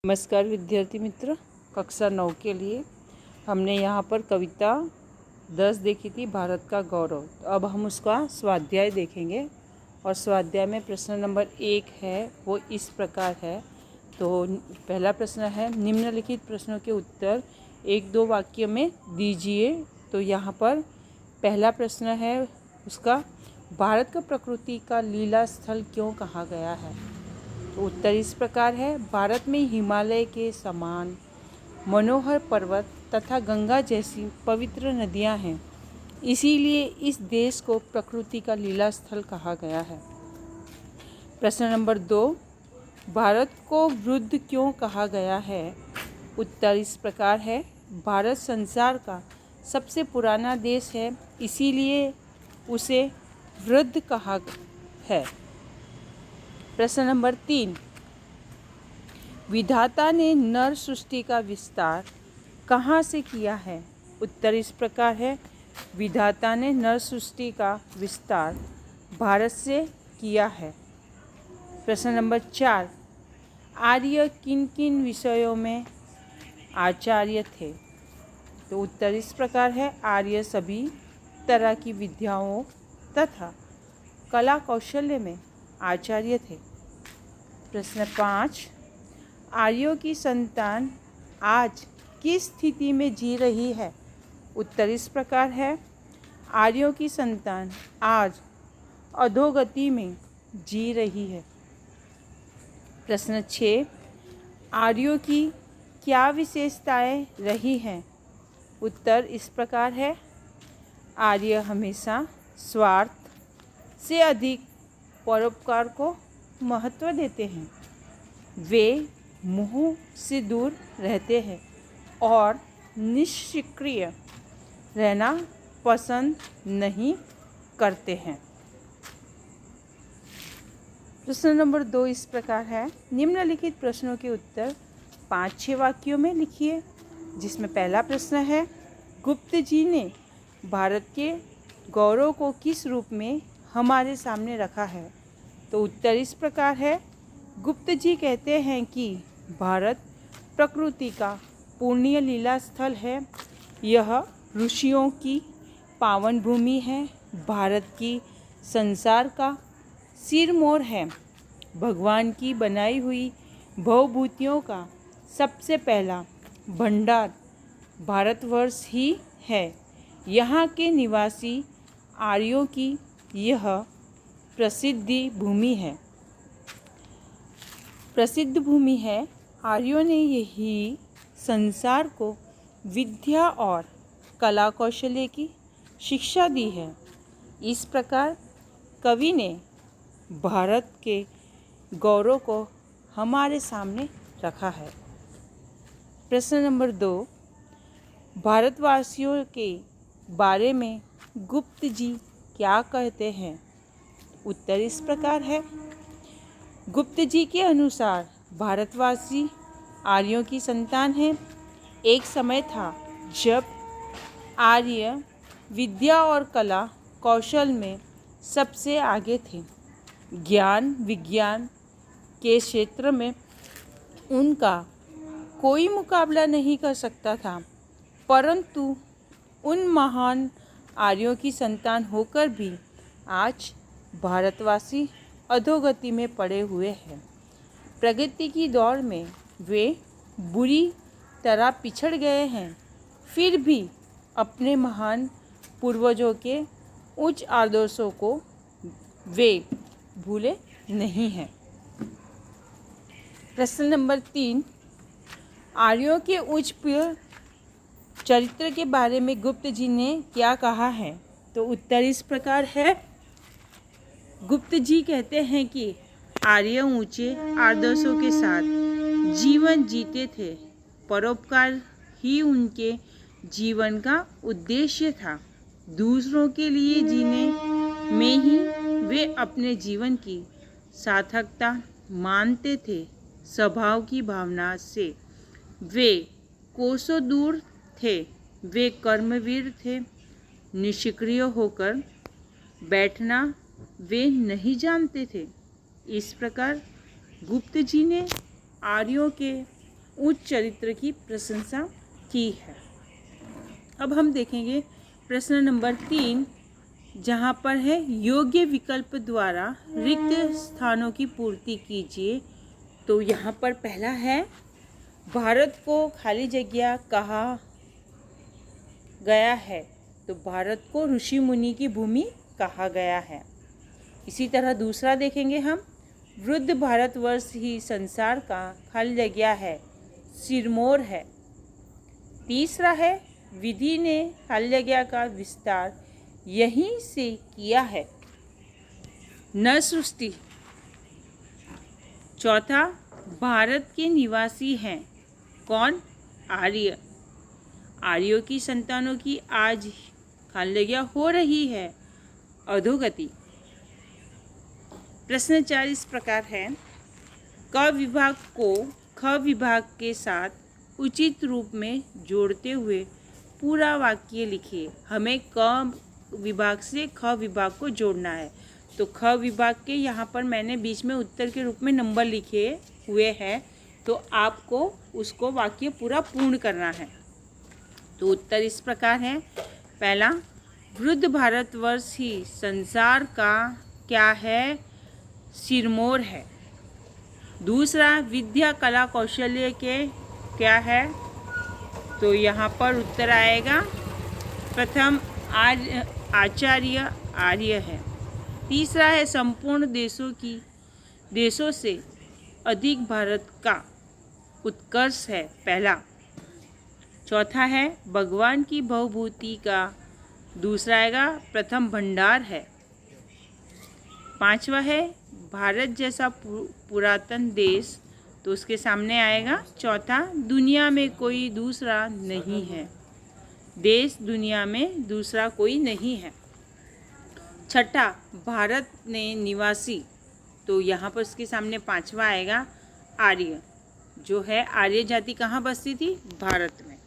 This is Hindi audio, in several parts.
नमस्कार विद्यार्थी मित्र, कक्षा 9 के लिए हमने यहाँ पर कविता 10 देखी थी, भारत का गौरव। तो अब हम उसका स्वाध्याय देखेंगे और स्वाध्याय में प्रश्न नंबर 1 है, वो इस प्रकार है। तो पहला प्रश्न है, निम्नलिखित प्रश्नों के उत्तर 1-2 वाक्य में दीजिए। तो यहाँ पर पहला प्रश्न है उसका, भारत का प्रकृति का लीला स्थल क्यों कहा गया है? तो उत्तर इस प्रकार है, भारत में हिमालय के समान मनोहर पर्वत तथा गंगा जैसी पवित्र नदियां हैं, इसीलिए इस देश को प्रकृति का लीला स्थल कहा गया है। प्रश्न नंबर 2, भारत को वृद्ध क्यों कहा गया है? उत्तर इस प्रकार है, भारत संसार का सबसे पुराना देश है, इसीलिए उसे वृद्ध कहा है। प्रश्न नंबर 3, विधाता ने नर सृष्टि का विस्तार कहाँ से किया है? उत्तर इस प्रकार है, विधाता ने नर सृष्टि का विस्तार भारत से किया है। प्रश्न नंबर 4, आर्य किन किन विषयों में आचार्य थे? तो उत्तर इस प्रकार है, आर्य सभी तरह की विद्याओं तथा कला कौशल्य में आचार्य थे। प्रश्न 5, आर्यों की संतान आज किस स्थिति में जी रही है? उत्तर इस प्रकार है, आर्यों की संतान आज अधोगति में जी रही है। प्रश्न 6, आर्यों की क्या विशेषताएं रही हैं? उत्तर इस प्रकार है, आर्य हमेशा स्वार्थ से अधिक परोपकार को महत्व देते हैं। वे मोह से दूर रहते हैं और निष्क्रिय रहना पसंद नहीं करते हैं। प्रश्न नंबर 2 इस प्रकार है, निम्नलिखित प्रश्नों के उत्तर 5-6 वाक्यों में लिखिए। जिसमें पहला प्रश्न है, गुप्त जी ने भारत के गौरव को किस रूप में हमारे सामने रखा है? तो उत्तर इस प्रकार है, गुप्त जी कहते हैं कि भारत प्रकृति का पुण्य लीला स्थल है। यह ऋषियों की पावन भूमि है। भारत की संसार का सिरमौर है। भगवान की बनाई हुई भवभूतियों का सबसे पहला भंडार भारतवर्ष ही है। यहाँ के निवासी आर्यों की यह प्रसिद्ध भूमि है। आर्यों ने यही संसार को विद्या और कला कौशल्य की शिक्षा दी है। इस प्रकार कवि ने भारत के गौरव को हमारे सामने रखा है। प्रश्न नंबर 2, भारतवासियों के बारे में गुप्त जी क्या कहते हैं? उत्तर इस प्रकार है, गुप्त जी के अनुसार भारतवासी आर्यों की संतान हैं। एक समय था जब आर्य विद्या और कला कौशल में सबसे आगे थे। ज्ञान विज्ञान के क्षेत्र में उनका कोई मुकाबला नहीं कर सकता था, परंतु उन महान आर्यों की संतान होकर भी आज भारतवासी अधोगति में पड़े हुए हैं। प्रगति की दौड़ में वे बुरी तरह पिछड़ गए हैं, फिर भी अपने महान पूर्वजों के उच्च आदर्शों को वे भूले नहीं हैं। प्रश्न नंबर 3, आर्यों के उच्च चरित्र के बारे में गुप्त जी ने क्या कहा है? तो उत्तर इस प्रकार है, गुप्त जी कहते हैं कि आर्य ऊंचे आदर्शों के साथ जीवन जीते थे। परोपकार ही उनके जीवन का उद्देश्य था। दूसरों के लिए जीने में ही वे अपने जीवन की सार्थकता मानते थे। स्वभाव की भावना से वे कोसों दूर थे। वे कर्मवीर थे। निष्क्रिय होकर बैठना वे नहीं जानते थे। इस प्रकार गुप्त जी ने आर्यों के उच्च चरित्र की प्रशंसा की है। अब हम देखेंगे प्रश्न नंबर 3, जहाँ पर है योग्य विकल्प द्वारा रिक्त स्थानों की पूर्ति कीजिए। तो यहाँ पर पहला है भारत को खाली जगह कहा गया है। तो भारत को ऋषि मुनि की भूमि कहा गया है। इसी तरह दूसरा देखेंगे हम, वृद्ध भारतवर्ष ही संसार का खाली जगह है, सिरमौर है। तीसरा है विधि ने खाली जगह का विस्तार यहीं से किया है, नर सृष्टि। चौथा, भारत के निवासी हैं कौन? आर्य। आर्यों की संतानों की आज खाली जगह हो रही है, अधोगति। प्रश्न 4 इस प्रकार है, क विभाग को ख विभाग के साथ उचित रूप में जोड़ते हुए पूरा वाक्य लिखिए। हमें क विभाग से ख विभाग को जोड़ना है। तो ख विभाग के यहाँ पर मैंने बीच में उत्तर के रूप में नंबर लिखे हुए हैं, तो आपको उसको वाक्य पूरा पूर्ण करना है। तो उत्तर इस प्रकार है, पहला, वृद्ध भारतवर्ष ही संसार का क्या है? सिरमौर है। दूसरा, विद्या कला कौशल्य के क्या है? तो यहाँ पर उत्तर आएगा प्रथम आचार्य आर्य है। तीसरा है संपूर्ण देशों से अधिक भारत का उत्कर्ष है, पहला। चौथा है भगवान की बहुभूति का, दूसरा आएगा प्रथम भंडार है। पांचवा है भारत जैसा पुरातन देश, तो उसके सामने आएगा चौथा, दुनिया में कोई दूसरा नहीं है, देश दुनिया में दूसरा कोई नहीं है। छठा, भारत ने निवासी, तो यहाँ पर उसके सामने पांचवा आएगा आर्य, जो है आर्य जाति कहाँ बसती थी? भारत में।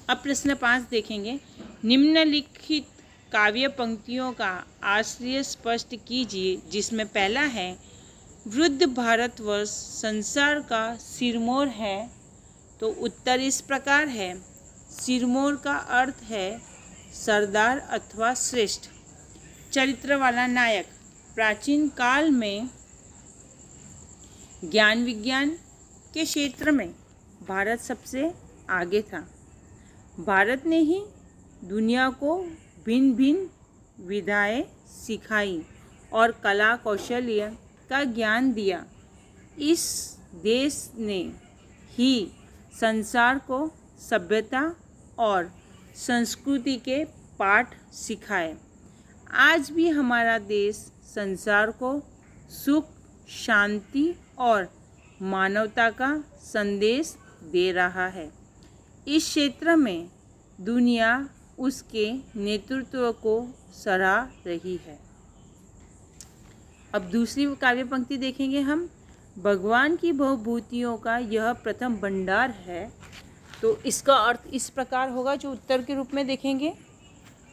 अब प्रश्न 5 देखेंगे, निम्नलिखित काव्य पंक्तियों का आश्रय स्पष्ट कीजिए, जिसमें पहला है वृद्ध भारतवर्ष संसार का सिरमौर है। तो उत्तर इस प्रकार है, सिरमौर का अर्थ है सरदार अथवा श्रेष्ठ। चरित्र वाला नायक, प्राचीन काल में ज्ञान विज्ञान के क्षेत्र में भारत सबसे आगे था। भारत ने ही दुनिया को भिन्न भिन्न विधाएं सिखाई और कला कौशल्य का ज्ञान दिया। इस देश ने ही संसार को सभ्यता और संस्कृति के पाठ सिखाए। आज भी हमारा देश संसार को सुख, शांति और मानवता का संदेश दे रहा है। इस क्षेत्र में दुनिया उसके नेतृत्व को सराह रही है। अब दूसरी काव्य पंक्ति देखेंगे हम, भगवान की बहुभूतियों का यह प्रथम भंडार है। तो इसका अर्थ इस प्रकार होगा, जो उत्तर के रूप में देखेंगे,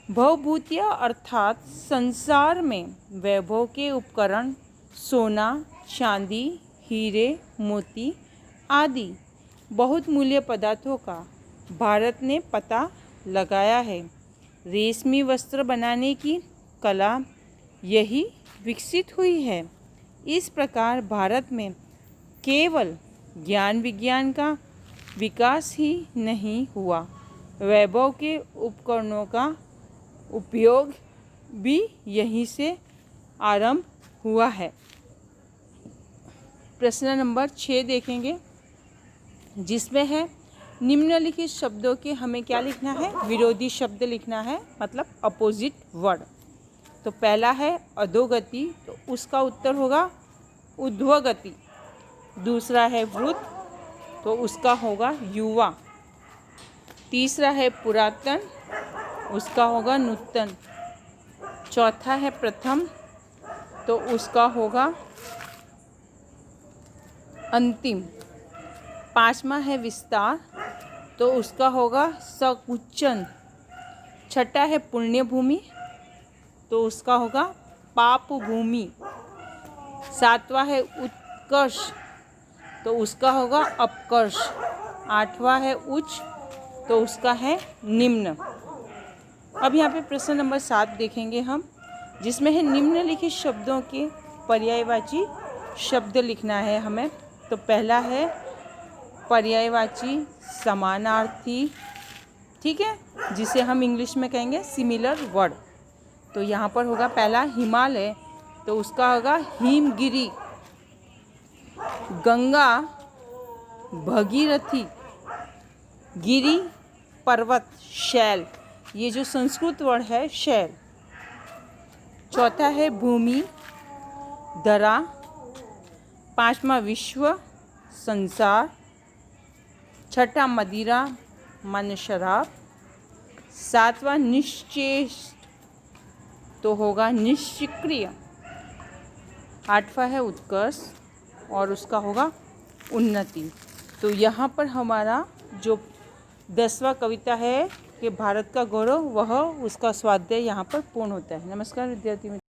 बहुभूतियाँ अर्थात संसार में वैभव के उपकरण, सोना, चांदी, हीरे, मोती आदि बहुत मूल्य पदार्थों का भारत ने पता लगाया है। रेशमी वस्त्र बनाने की कला यही विकसित हुई है। इस प्रकार भारत में केवल ज्ञान विज्ञान का विकास ही नहीं हुआ, वैभव के उपकरणों का उपयोग भी यहीं से आरंभ हुआ है। प्रश्न नंबर 6 देखेंगे, जिसमें है निम्नलिखित शब्दों के हमें क्या लिखना है? विरोधी शब्द लिखना है, मतलब अपोजिट वर्ड। तो पहला है अधोगति, तो उसका उत्तर होगा ऊर्ध्वगति। दूसरा है वृद्ध, तो उसका होगा युवा। तीसरा है पुरातन, उसका होगा नूतन। चौथा है प्रथम, तो उसका होगा अंतिम। पांचवा है विस्तार, तो उसका होगा संकुचन। छठा है पुण्य भूमि, तो उसका होगा पाप भूमि। सातवां है उत्कर्ष, तो उसका होगा अपकर्ष। आठवां है उच्च, तो उसका है निम्न। अब यहाँ पे प्रश्न नंबर 7 देखेंगे हम, जिसमें है निम्नलिखित शब्दों के पर्यायवाची शब्द लिखना है हमें। तो पहला है पर्यायवाची समानार्थी, ठीक है, जिसे हम इंग्लिश में कहेंगे सिमिलर वर्ड। तो यहाँ पर होगा पहला हिमालय, तो उसका होगा हिमगिरी। गंगा भगीरथी, गिरी पर्वत, शैल, ये जो संस्कृत वर्ड है शैल। चौथा है भूमि धरा। पांचवा विश्व संसार। छठा मदिरा माने शराब। सातवां निश्चेष्ट, तो होगा निष्क्रिय। आठवां है उत्कर्ष और उसका होगा उन्नति। तो यहाँ पर हमारा जो 10वां कविता है कि भारत का गौरव, वह उसका स्वाध्याय यहाँ पर पूर्ण होता है। नमस्कार विद्यार्थी मित्रों।